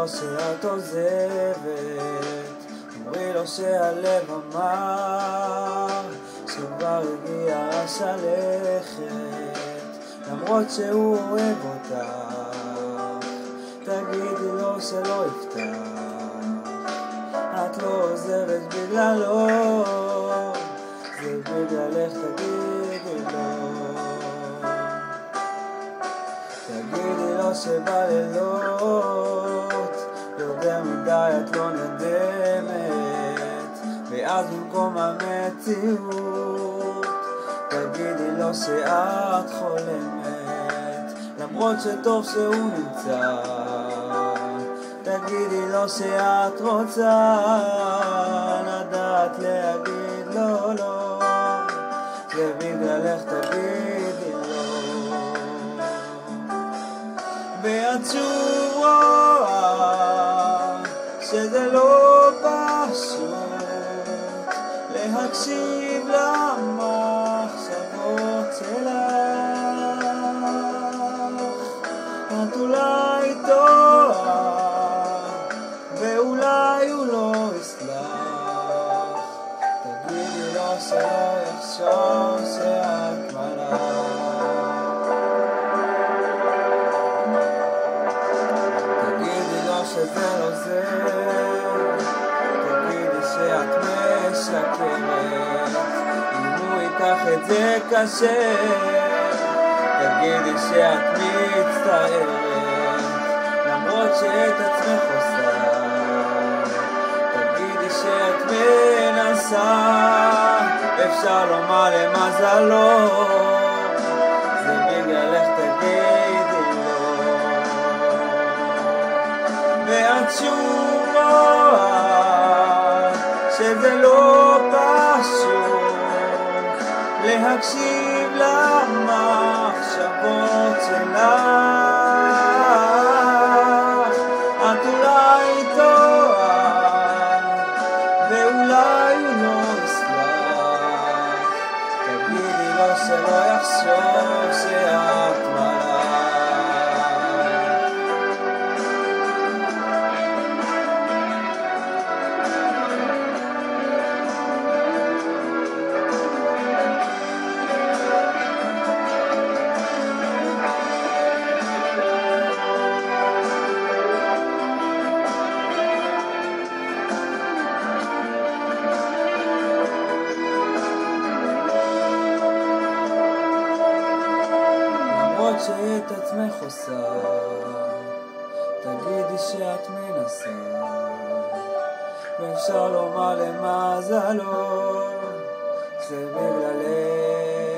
לו שאת עוזבת, אמרי לו שהלב אמר שכבר הגיע השלכת, למרות שהוא אוהב אותך, תגידי לו שלא יפתח, את לא עוזבת בגללו, זה בגללך, תגידי לו, תגידי לו שבלילות יותר מדי את לא נרדמת, ואז במקום המציאות תגידי לו שאת חולמת, למרות שטוב שהוא נמצא, תגידי לו שאת רוצה לדעת להגיד לו לא, זה בגללך, תגידי לו, ואת שוב רואה שזה לא פשוט להקשיב למחשבות שלך, את אולי טועה ואולי הוא לא יסלח, תגידי לו שלא יחשוב שאת מלאך, תגידי לו שזה לא זה, תגידי שאת משקרת, אם הוא ייקח את זה קשה, תגידי שאת מצטערת, למרות שאת עצמך עושה, תגידי שאת מנסה, אפשר לומר למזלו, זה בגללך, תגידי לו, ואת שוב רואה שזה לא פשוט להקשיב למחשבות שלך, את אולי טועה ואולי הוא לא יסלח, תגידי לו שלא יחשוב שאת מלאך, שאת עצמך עושה, תגידי שאת מנסה, ואפשר לומר למזלו, זה בגללך,